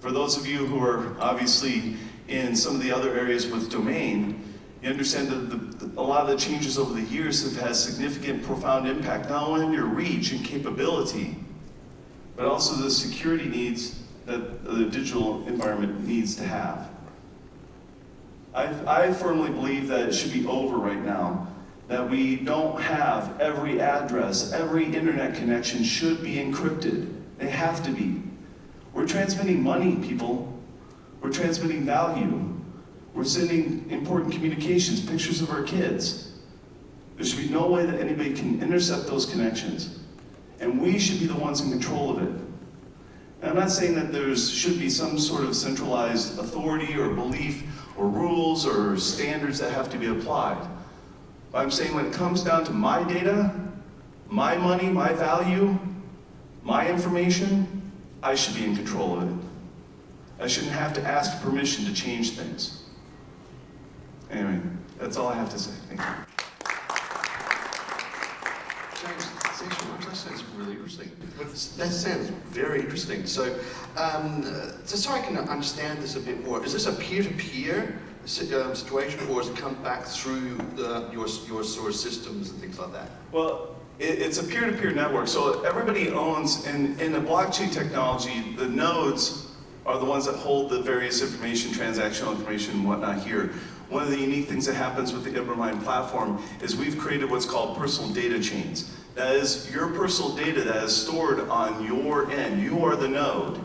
For those of you who are obviously in some of the other areas with domain, you understand that a lot of the changes over the years have had significant, profound impact, not only on your reach and capability, but also the security needs that the digital environment needs to have. I firmly believe that it should be over right now, that we don't have every address, every internet connection should be encrypted. They have to be. We're transmitting money, people. We're transmitting value. We're sending important communications, pictures of our kids. There should be no way that anybody can intercept those connections. And we should be the ones in control of it. And I'm not saying that there should be some sort of centralized authority or belief or rules or standards that have to be applied. But I'm saying when it comes down to my data, my money, my value, my information, I should be in control of it. I shouldn't have to ask permission to change things. Anyway, that's all I have to say. Thank you. James, thanks very much. That sounds really interesting. That sounds very interesting. So, just so I can understand this a bit more, is this a peer-to-peer situation, or has it come back through your sort of systems and things like that? Well, it's a peer-to-peer network, so everybody owns, in the blockchain technology, the nodes are the ones that hold the various information, transactional information and whatnot here. One of the unique things that happens with the Embermine platform is we've created what's called personal data chains. That is your personal data that is stored on your end. You are the node.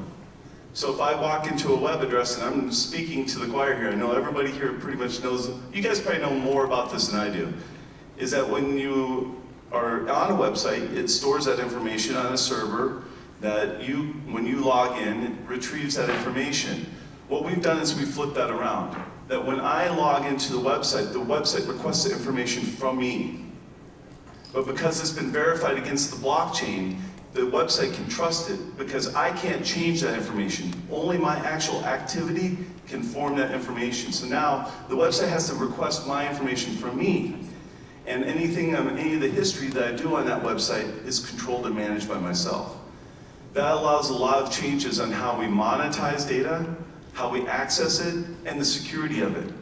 So if I walk into a web address, and I'm speaking to the choir here, I know everybody here pretty much knows, you guys probably know more about this than I do, is that when you are on a website, it stores that information on a server that when you log in, it retrieves that information. What we've done is we've flipped that around. That when I log into the website requests the information from me. But because it's been verified against the blockchain, the website can trust it because I can't change that information. Only my actual activity can form that information. So now the website has to request my information from me. And anything, any of the history that I do on that website is controlled and managed by myself. That allows a lot of changes on how we monetize data, how we access it, and the security of it.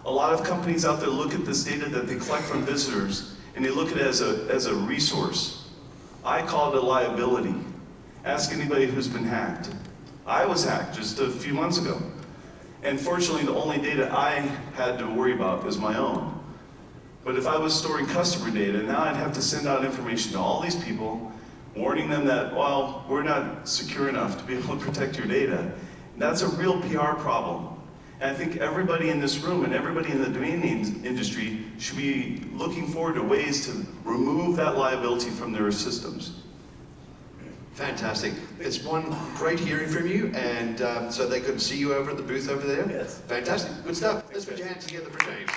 A lot of companies out there look at this data that they collect from visitors, and they look at it as a resource. I call it a liability. Ask anybody who's been hacked. I was hacked just a few months ago. And fortunately, the only data I had to worry about was my own. But if I was storing customer data, now I'd have to send out information to all these people, warning them that, well, we're not secure enough to be able to protect your data. That's a real PR problem. And I think everybody in this room and everybody in the domain name industry should be looking forward to ways to remove that liability from their systems. Fantastic. It's been great hearing from you, and so they could see you over at the booth over there. Yes. Fantastic. Good stuff. Let's put your hands together for James.